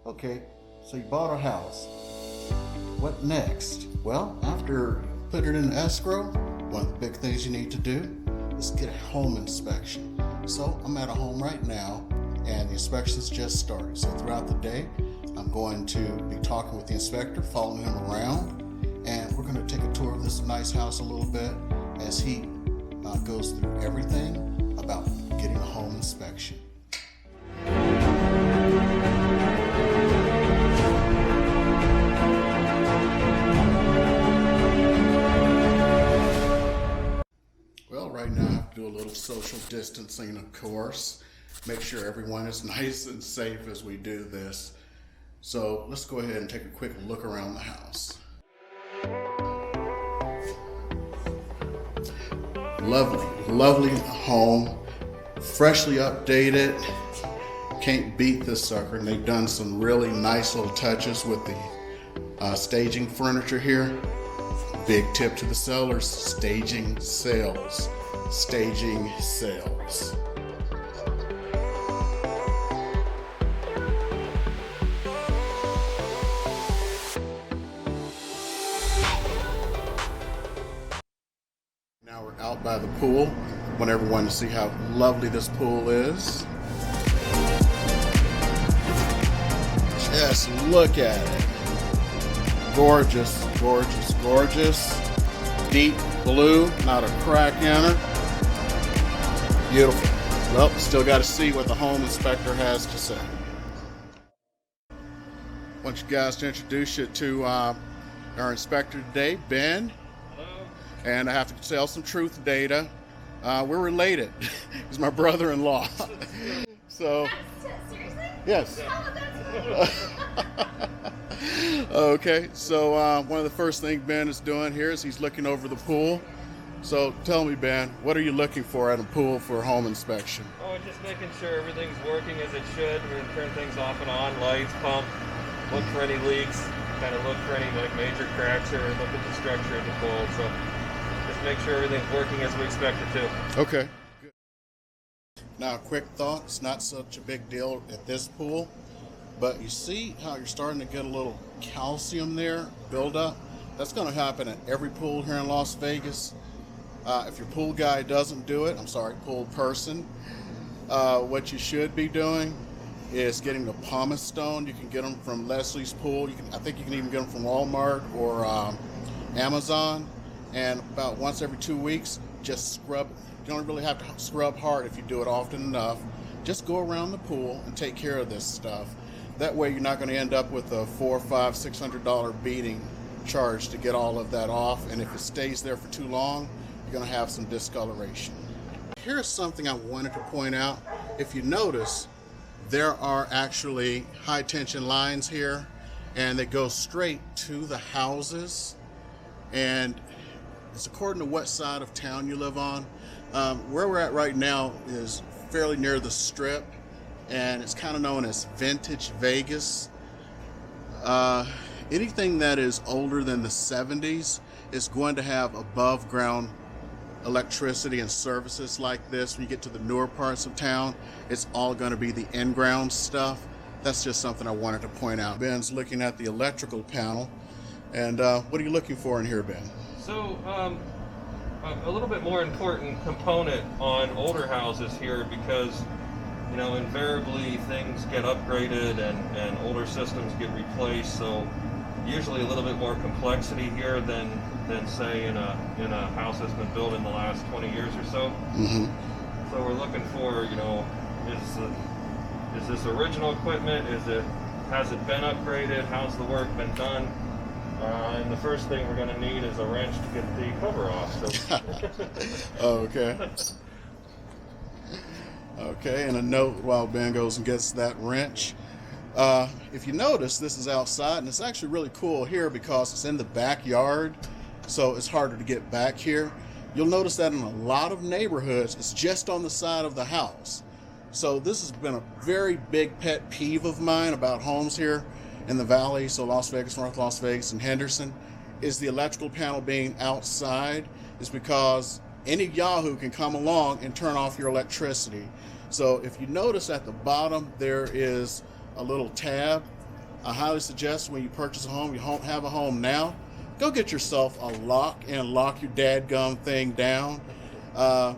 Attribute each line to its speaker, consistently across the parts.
Speaker 1: Okay, so you bought a house. What next? Well, after you put it in escrow, one of the big things you need to do is get a home inspection. So I'm at a home right now and the inspection's just started. So throughout the day, I'm going to be talking with the inspector, following him around, and we're going to take a tour of this nice house a little bit as he goes through everything about getting a home inspection. Well, right now I have to do a little social distancing, of course. Make sure everyone is nice and safe as we do this. So let's go ahead and take a quick look around the house. Lovely home, freshly updated. Can't beat this sucker. And they've done some really nice little touches with the staging furniture here. Big tip to the sellers, staging sales. Staging sales. Now we're out by the pool. I want everyone to see how lovely this pool is. Just look at it. Gorgeous, gorgeous, gorgeous. Deep blue, not a crack in her. Beautiful. Well, still got to see what the home inspector has to say. I want you guys to introduce you to our inspector today, Ben.
Speaker 2: Hello.
Speaker 1: And I have to tell some truth data. We're related. He's my brother-in-law. So.
Speaker 3: Seriously?
Speaker 1: Yes.
Speaker 3: Oh, that's
Speaker 1: Okay, so one of the first things Ben is doing here is he's looking over the pool. So tell me, Ben, what are you looking for at a pool for home inspection?
Speaker 2: Oh, just making sure everything's working as it should. We're gonna turn things off and on, lights, pump, look for any leaks, kind of look for any like major cracks or look at the structure of the pool. So just make sure everything's working as we expect it to.
Speaker 1: Okay. Good. Now, a quick thought, it's not such a big deal at this pool, but you see how you're starting to get a little calcium there build up? That's going to happen at every pool here in Las Vegas. If your pool guy doesn't do it, pool person, what you should be doing is getting the pumice stone. You can get them from Leslie's Pool. I think you can even get them from Walmart or Amazon. And about once every 2 weeks, just scrub. You don't really have to scrub hard if you do it often enough. Just go around the pool and take care of this stuff. That way you're not going to end up with a $400, $500, $600 beating charge to get all of that off. And if it stays there for too long, you're going to have some discoloration. Here's something I wanted to point out. If you notice, there are actually high tension lines here and they go straight to the houses. And it's according to what side of town you live on. Where we're at right now is fairly near the Strip, and it's kind of known as Vintage Vegas. Anything that is older than the 70s is going to have above ground electricity and services like this. When you get to the newer parts of town, it's all going to be the in-ground stuff. That's just something I wanted to point out. Ben's looking at the electrical panel, and what are you looking for in here, Ben?
Speaker 2: So a little bit more important component on older houses here because invariably things get upgraded and older systems get replaced. So usually a little bit more complexity here than say in a house that's been built in the last 20 years or so.
Speaker 1: Mm-hmm.
Speaker 2: So we're looking for is this original equipment? Has it been upgraded? How's the work been done? And the first thing we're going to need is a wrench to get the cover off. So.
Speaker 1: Okay. Okay, and a note while Ben goes and gets that wrench. If you notice, this is outside, and it's actually really cool here because it's in the backyard, so it's harder to get back here. You'll notice that in a lot of neighborhoods, it's just on the side of the house. So this has been a very big pet peeve of mine about homes here in the valley, so Las Vegas, North Las Vegas, and Henderson, is the electrical panel being outside is because any yahoo can come along and turn off your electricity. So if you notice at the bottom, there is a little tab I highly suggest when you purchase a home, you have a home now, go get yourself a lock and lock your dadgum thing down. If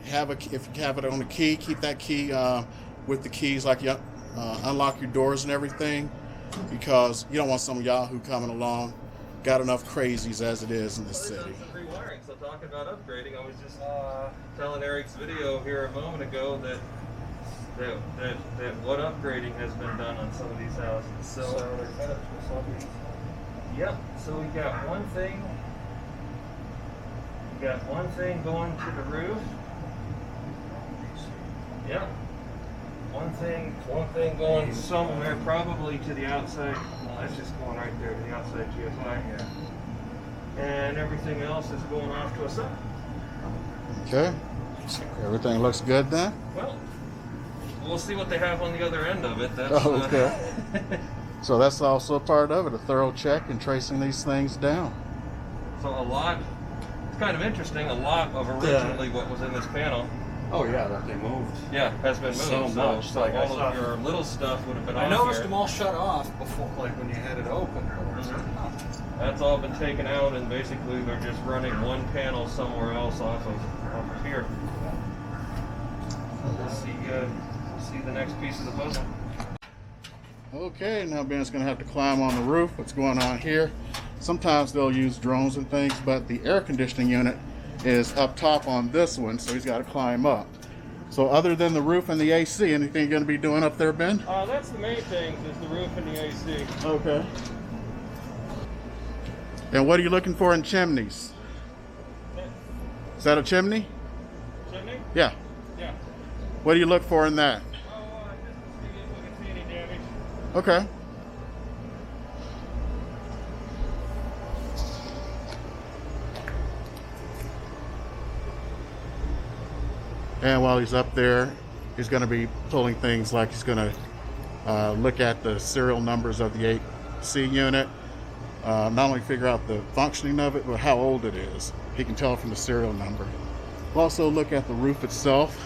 Speaker 1: you have it on a key, keep that key with the keys, like you unlock your doors and everything, because you don't want some Yahoo coming along. Got enough crazies as it is in this city.
Speaker 2: Done some rewiring. So talking about upgrading, I was just telling Eric's video here a moment ago that what upgrading has been done on some of these houses. So they're kind of yep. So we got one thing. We got one thing going to the roof. Yep. One thing going somewhere, probably to the outside. Well, that's just going right there to the outside GFI. Yeah. And everything else is going off to a side.
Speaker 1: Okay. Everything looks good then?
Speaker 2: Well, we'll see what they have on the other end of it. That's,
Speaker 1: okay. So that's also a part of it, a thorough check and tracing these things down.
Speaker 2: So a lot, it's kind of interesting, a lot of originally what was in this panel.
Speaker 4: Oh yeah, that they moved.
Speaker 2: Yeah, has been moved.
Speaker 4: So much.
Speaker 2: So
Speaker 4: Like I
Speaker 2: all
Speaker 4: saw-
Speaker 2: of your little stuff would have been
Speaker 4: I
Speaker 2: on
Speaker 4: noticed
Speaker 2: here.
Speaker 4: them all shut off before, like when you had it open.
Speaker 2: That's all been taken out, and basically they're just running one panel somewhere else off of here. Let's see the next piece of the puzzle.
Speaker 1: Okay, now Ben's gonna have to climb on the roof. What's going on here? Sometimes they'll use drones and things, but the air conditioning unit is up top on this one, so he's got to climb up. So other than the roof and the AC, anything you're gonna be doing up there, Ben?
Speaker 2: That's the main thing, is the roof and the AC.
Speaker 1: Okay. And what are you looking for in chimneys? Is that a chimney?
Speaker 2: Chimney?
Speaker 1: Yeah.
Speaker 2: Yeah.
Speaker 1: What do you look for in that?
Speaker 2: Just to see if we can see any damage.
Speaker 1: Okay. And while he's up there, he's going to be pulling things like he's going to look at the serial numbers of the AC unit, not only figure out the functioning of it, but how old it is. He can tell from the serial number. We'll also look at the roof itself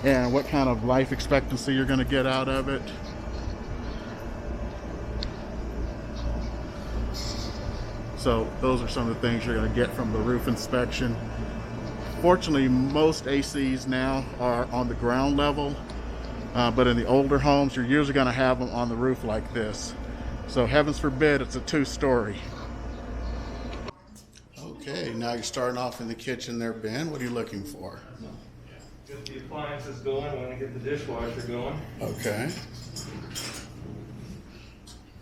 Speaker 1: and what kind of life expectancy you're going to get out of it. So those are some of the things you're going to get from the roof inspection. Fortunately, most ACs now are on the ground level, but in the older homes, you're usually going to have them on the roof like this. So heavens forbid it's a two-story. Okay, now you're starting off in the kitchen there, Ben. What are you looking for?
Speaker 2: Get the appliances going, we're gonna get the dishwasher going.
Speaker 1: Okay.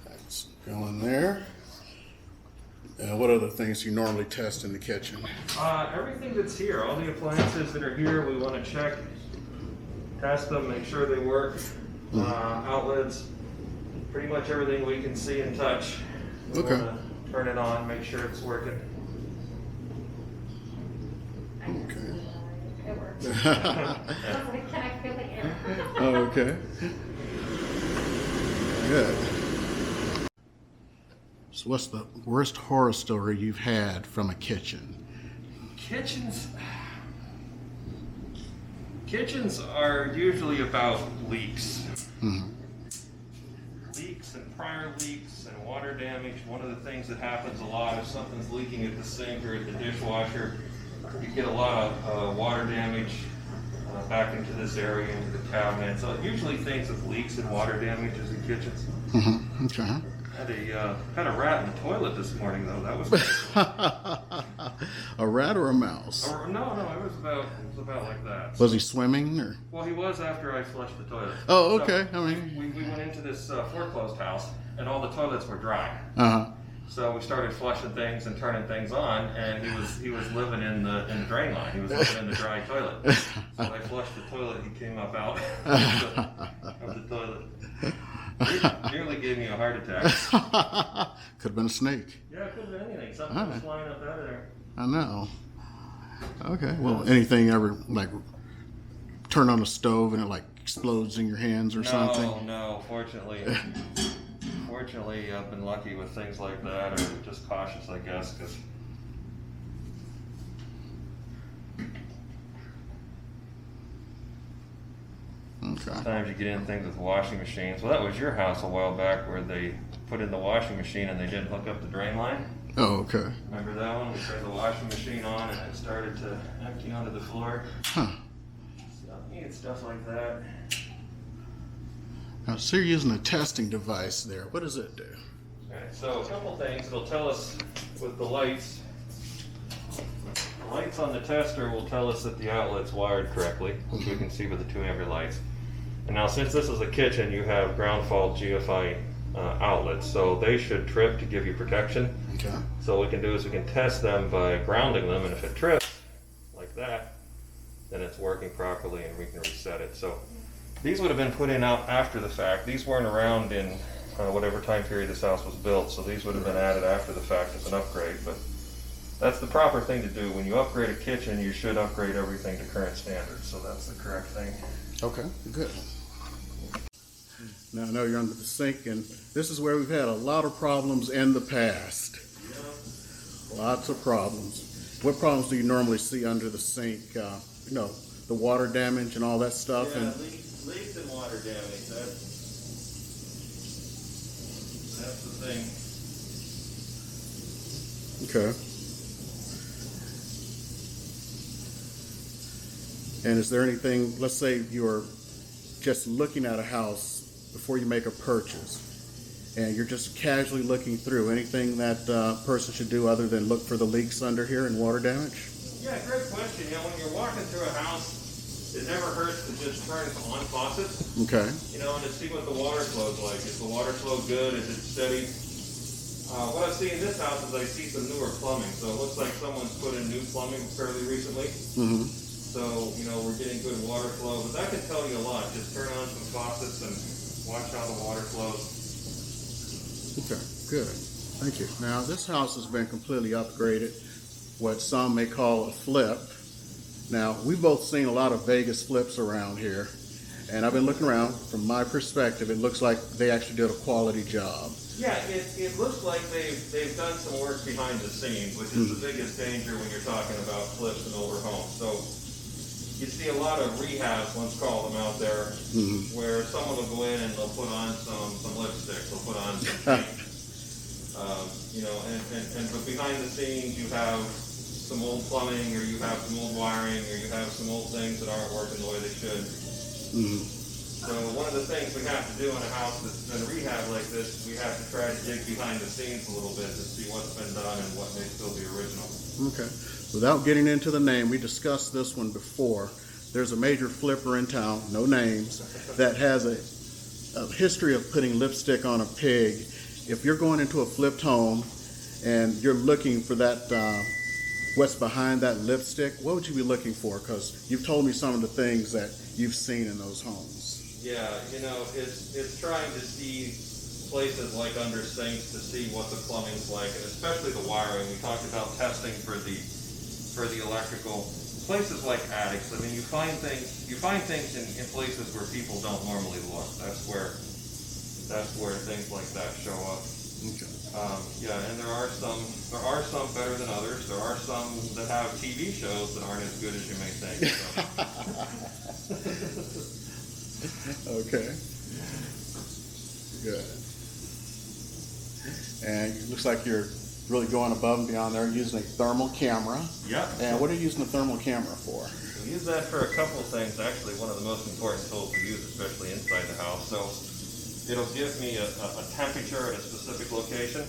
Speaker 1: That's going there. What other things do you normally test in the kitchen?
Speaker 2: Everything that's here, all the appliances that are here, we want to check, test them, make sure they work. Outlets, pretty much everything we can see and touch. We
Speaker 1: Okay.
Speaker 2: wanna turn it on, make sure it's working.
Speaker 1: Okay.
Speaker 3: It works. Can I feel the air?
Speaker 1: Okay. Good. So what's the worst horror story you've had from a kitchen?
Speaker 2: Kitchens are usually about leaks.
Speaker 1: Mhm.
Speaker 2: Leaks and prior leaks and water damage. One of the things that happens a lot if something's leaking at the sink or at the dishwasher, you get a lot of water damage back into this area, into the cabinet. So usually things with leaks and water damages in kitchens.
Speaker 1: Mm-hmm. Okay.
Speaker 2: Had a rat in the toilet this morning though. That was
Speaker 1: A rat or a mouse?
Speaker 2: no, it was about like that.
Speaker 1: Was he swimming or?
Speaker 2: Well, he was after I flushed the toilet.
Speaker 1: Oh,
Speaker 2: So,
Speaker 1: okay. I mean,
Speaker 2: we went into this foreclosed house and all the toilets were dry.
Speaker 1: uh-huh.
Speaker 2: So we started flushing things and turning things on, and he was living in the drain line. He was living in the dry toilet. So I flushed the toilet. He came up out of the toilet. Nearly gave me a heart attack.
Speaker 1: Could have been a snake.
Speaker 2: Yeah, it could have been anything. Something was flying up out of there.
Speaker 1: I know. Okay. Well, anything ever like turn on the stove and it like explodes in your hands or something?
Speaker 2: No. Fortunately, I've been lucky with things like that, or just cautious, I guess, because. Sometimes you get in things with washing machines. Well, that was your house a while back where they put in the washing machine and they didn't hook up the drain line.
Speaker 1: Oh, okay.
Speaker 2: Remember that one? We turned the washing machine on and it started to empty onto the floor.
Speaker 1: Huh.
Speaker 2: So you get stuff like that.
Speaker 1: Now, so you're using a testing device there. What does it do?
Speaker 2: Okay, so a couple things. It'll tell us with the lights. The lights on the tester will tell us that the outlet's wired correctly, which we can see with the 2 amp lights. And now, since this is a kitchen, you have ground fault GFI outlets, so they should trip to give you protection.
Speaker 1: Okay.
Speaker 2: So what we can do is we can test them by grounding them, and if it trips like that, then it's working properly and we can reset it. So these would have been put in out after the fact. These weren't around in whatever time period this house was built, so these would have been added after the fact as an upgrade. But that's the proper thing to do. When you upgrade a kitchen, you should upgrade everything to current standards, so that's the correct thing.
Speaker 1: Okay, good. Now I know you're under the sink, and this is where we've had a lot of problems in the past. Lots of problems. What problems do you normally see under the sink? You know, the water damage and all that stuff.
Speaker 2: Yeah,
Speaker 1: and
Speaker 2: leaks and water damage. That's the thing.
Speaker 1: Okay. And is there anything, let's say you're just looking at a house before you make a purchase, and you're just casually looking through, anything that person should do other than look for the leaks under here and water damage?
Speaker 2: Yeah, great question. You know, when you're walking through a house, it never hurts to just turn on faucets.
Speaker 1: Okay.
Speaker 2: You know, and to see what the water flow's like. Is the water flow good? Is it steady? What I see in this house is I see some newer plumbing. So it looks like someone's put in new plumbing fairly recently.
Speaker 1: Mm-hmm.
Speaker 2: So, you know, we're getting good water flow. But that can tell you a lot. Just turn on some faucets and watch how the water flows.
Speaker 1: Okay, good. Thank you. Now, this house has been completely upgraded, what some may call a flip. Now, we've both seen a lot of Vegas flips around here, and I've been looking around. From my perspective, it looks like they actually did a quality job.
Speaker 2: Yeah, it looks like they've done some work behind the scenes, which is the biggest danger when you're talking about flips and older homes. So you see a lot of rehabs, let's call them out there, where someone will go in and they'll put on some lipstick, they'll put on some paint. You know, and but behind the scenes you have some old plumbing, or you have some old wiring, or you have some old things that aren't working the way they should. So one of the things we have to do in a house that's been rehabbed like this, we have to try to dig behind the scenes a little bit to see what's been done and what may still be original.
Speaker 1: Okay. Without getting into the name, we discussed this one before. There's a major flipper in town, no names, that has a history of putting lipstick on a pig. If you're going into a flipped home and you're looking for that, what's behind that lipstick, what would you be looking for? Because you've told me some of the things that you've seen in those homes.
Speaker 2: Yeah, you know, it's trying to see places like under sinks to see what the plumbing's like, and especially the wiring. We talked about testing for the electrical. Places like attics, I mean, you find things in places where people don't normally look. That's where things like that show up.
Speaker 1: Okay.
Speaker 2: Yeah, and there are some better than others. There are some that have TV shows that aren't as good as you may think. So.
Speaker 1: Okay. Good. And it looks like you're really going above and beyond there, using a thermal camera.
Speaker 2: Yeah.
Speaker 1: And what are you using the thermal camera for?
Speaker 2: We use that for a couple of things. Actually, one of the most important tools we use, especially inside the house. So it'll give me a temperature at a specific location,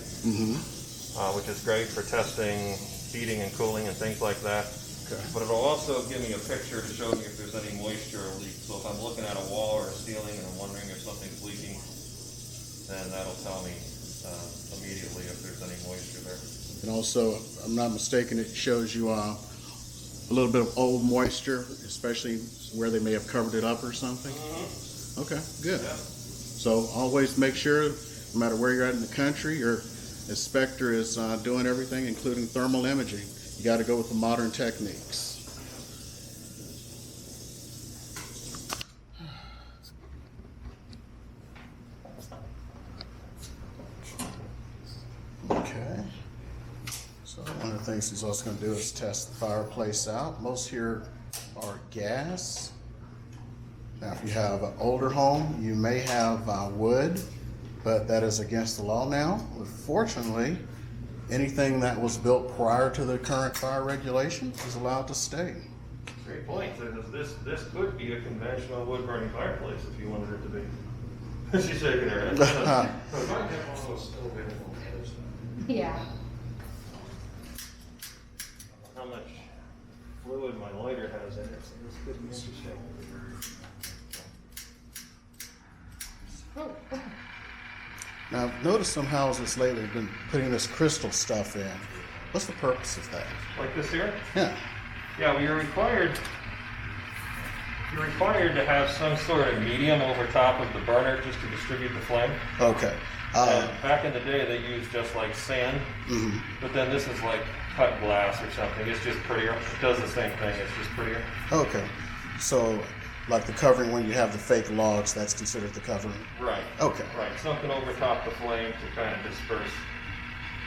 Speaker 2: which is great for testing heating and cooling and things like that.
Speaker 1: Okay.
Speaker 2: But it'll also give me a picture to show me if there's any moisture or leak. So if I'm looking at a wall or a ceiling and I'm wondering if something's leaking, then that'll tell me immediately if there's any moisture there.
Speaker 1: And also, if I'm not mistaken, it shows you a little bit of old moisture, especially where they may have covered it up or something. Okay, good.
Speaker 2: Yeah.
Speaker 1: So always make sure, no matter where you're at in the country, your inspector is doing everything, including thermal imaging. You got to go with the modern techniques. Okay. So one of the things he's also going to do is test the fireplace out. Most here are gas. Now, if you have an older home, you may have wood, but that is against the law now. Fortunately, anything that was built prior to the current fire regulations is allowed to stay.
Speaker 2: Great point. This could be a conventional wood burning fireplace if you wanted it to be. She's shaking her head.
Speaker 4: We might have one of those still available in Henderson.
Speaker 3: Yeah.
Speaker 2: How much fluid my lighter has in it, so this could be interesting.
Speaker 3: Oh,
Speaker 1: Now, I've noticed some houses lately have been putting this crystal stuff in. What's the purpose of that?
Speaker 2: Like this here?
Speaker 1: Yeah.
Speaker 2: Yeah, well, you're required to have some sort of medium over top of the burner just to distribute the flame.
Speaker 1: Okay.
Speaker 2: And back in the day, they used just like sand, but then this is like cut glass or something. It's just prettier. It does the same thing. It's just prettier.
Speaker 1: Okay. So, like the covering when you have the fake logs, that's considered the covering?
Speaker 2: Right.
Speaker 1: Okay.
Speaker 2: Right. Something over top the flame to kind of disperse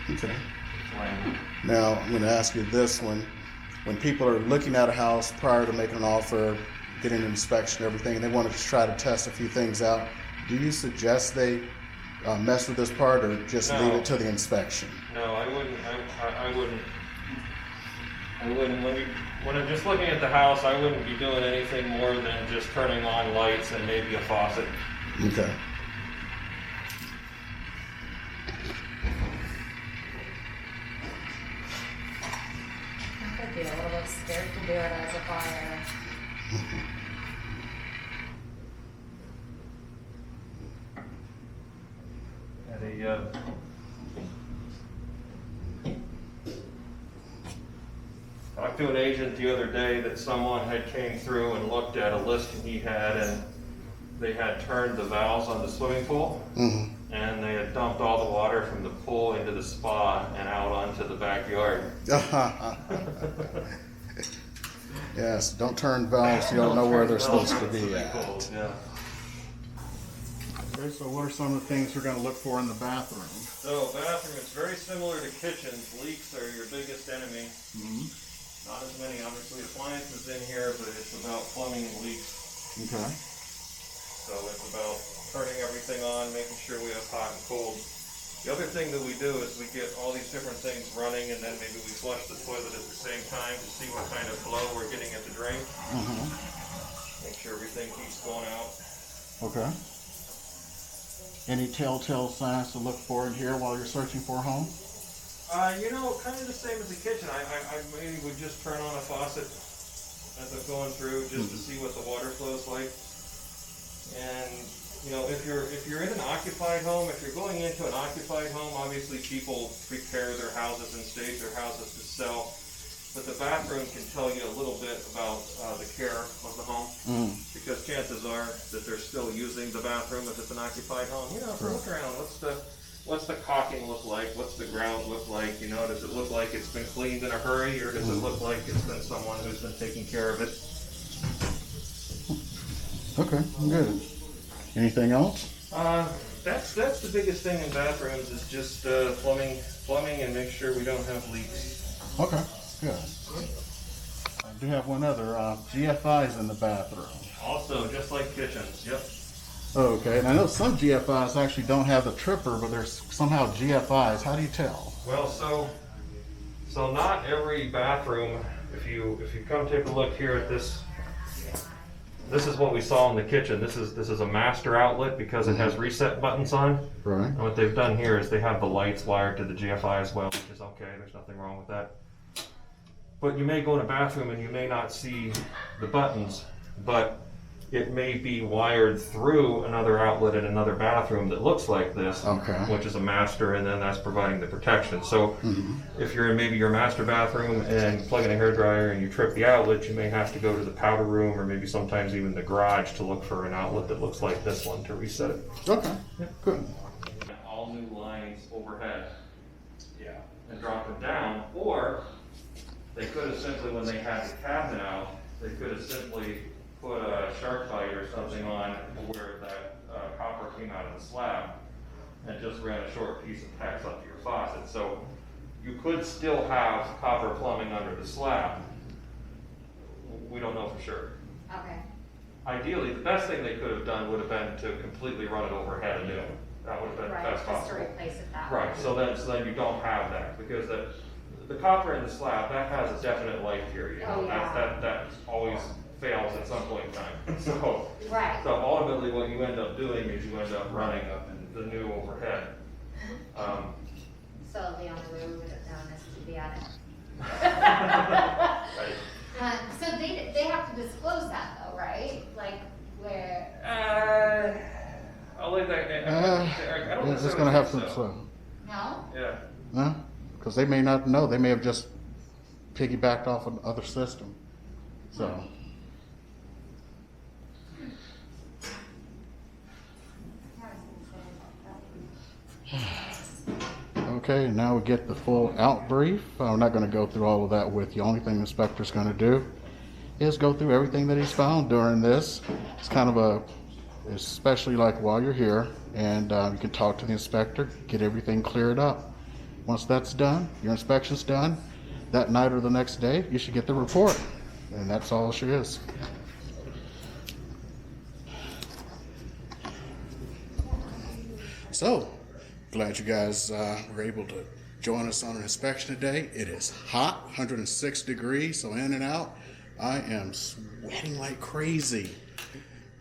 Speaker 1: Okay.
Speaker 2: flame.
Speaker 1: Now, I'm going to ask you this one. When people are looking at a house prior to making an offer, getting an inspection, everything, and they want to just try to test a few things out, do you suggest they mess with this part or just leave it to the inspection?
Speaker 2: No, I wouldn't. I wouldn't. When I'm just looking at the house, I wouldn't be doing anything more than just turning on lights and maybe a faucet.
Speaker 1: Okay.
Speaker 3: I'd be a little bit scared to do it as a buyer.
Speaker 2: Talked to an agent the other day that someone had came through and looked at a listing he had, and they had turned the valves on the swimming pool, and they had dumped all the water from the pool into the spa and out onto the backyard.
Speaker 1: Yes, don't turn valves you don't know where they're supposed to be at.
Speaker 2: Yeah.
Speaker 1: Okay, so what are some of the things we're going to look for in the bathroom?
Speaker 2: So bathroom is very similar to kitchens. Leaks are your biggest enemy. Not as many, obviously, appliances in here, but it's about plumbing and leaks.
Speaker 1: Okay.
Speaker 2: So it's about turning everything on, making sure we have hot and cold. The other thing that we do is we get all these different things running, and then maybe we flush the toilet at the same time to see what kind of flow we're getting at the drain. Make sure everything keeps going out.
Speaker 1: Okay. Any telltale signs to look for in here while you're searching for a home?
Speaker 2: Kind of the same as the kitchen. I maybe would just turn on a faucet as I'm going through just to see what the water flow's like. And if you're in an occupied home, if you're going into an occupied home, obviously people prepare their houses and stage their houses to sell. But the bathroom can tell you a little bit about the care of the home, because chances are that they're still using the bathroom if it's an occupied home. If you look around, what's the caulking look like? What's the ground look like? Does it look like it's been cleaned in a hurry, or does it look like it's been someone who's been taking care of it?
Speaker 1: Okay, good. Anything else?
Speaker 2: That's the biggest thing in bathrooms is just plumbing, and make sure we don't have leaks.
Speaker 1: Okay, good. I do have one other, GFIs in the bathroom.
Speaker 2: Also, just like kitchens, yep.
Speaker 1: Okay, and I know some GFIs actually don't have the tripper, but there's somehow GFIs. How do you tell?
Speaker 2: Well, so not every bathroom. If you come take a look here at this, this is what we saw in the kitchen. This is a master outlet because it has reset buttons on.
Speaker 1: Right.
Speaker 2: And what they've done here is they have the lights wired to the GFI as well, which is okay. There's nothing wrong with that. But you may go in a bathroom and you may not see the buttons, but it may be wired through another outlet in another bathroom that looks like this, which is a master, and then that's providing the protection. So if you're in maybe your master bathroom and plug in a hairdryer and you trip the outlet, you may have to go to the powder room or maybe sometimes even the garage to look for an outlet that looks like this one to reset it.
Speaker 1: Okay, good.
Speaker 2: All new lines overhead. Yeah. And drop them down, or they could have simply, when they had the cabinet out, they could have simply put a shark bite or something on where that copper came out of the slab and just ran a short piece of tacks up to your faucet. So you could still have copper plumbing under the slab. We don't know for sure.
Speaker 3: Okay.
Speaker 2: ideally, the best thing they could have done would have been to completely run it overhead anew. That would have been the
Speaker 3: Right,
Speaker 2: best
Speaker 3: just to
Speaker 2: possible.
Speaker 3: replace it that way.
Speaker 2: Right, so then you don't have that, because the copper in the slab, that has a definite life here, you know?
Speaker 3: Oh, yeah.
Speaker 2: That always fails at some point in time. So
Speaker 3: Right.
Speaker 2: ultimately, what you end up doing is you end up running the new overhead.
Speaker 3: So the only way we would have done is to the attic.
Speaker 2: Right.
Speaker 3: So they have to disclose that though, right? Like where,
Speaker 2: I'll leave that, I don't
Speaker 1: Yeah, it's
Speaker 2: necessarily
Speaker 1: gonna have
Speaker 2: think
Speaker 1: some,
Speaker 2: so.
Speaker 3: no?
Speaker 2: Yeah.
Speaker 1: huh? Because they may not know. They may have just piggybacked off another system. So, okay, now we get the full out brief. I'm not going to go through all of that with you. Only thing the inspector's going to do is go through everything that he's found during this. It's kind of especially like while you're here, and you can talk to the inspector, get everything cleared up. Once that's done, your inspection's done, that night or the next day, you should get the report. And that's all she is. So, glad you guys were able to join us on an inspection today. It is hot, 106 degrees, so in and out. I am sweating like crazy.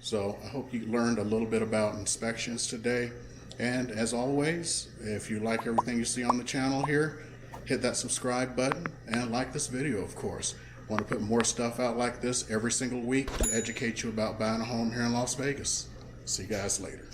Speaker 1: So I hope you learned a little bit about inspections today. And as always, if you like everything you see on the channel here, hit that subscribe button and like this video, of course. I want to put more stuff out like this every single week to educate you about buying a home here in Las Vegas. See you guys later.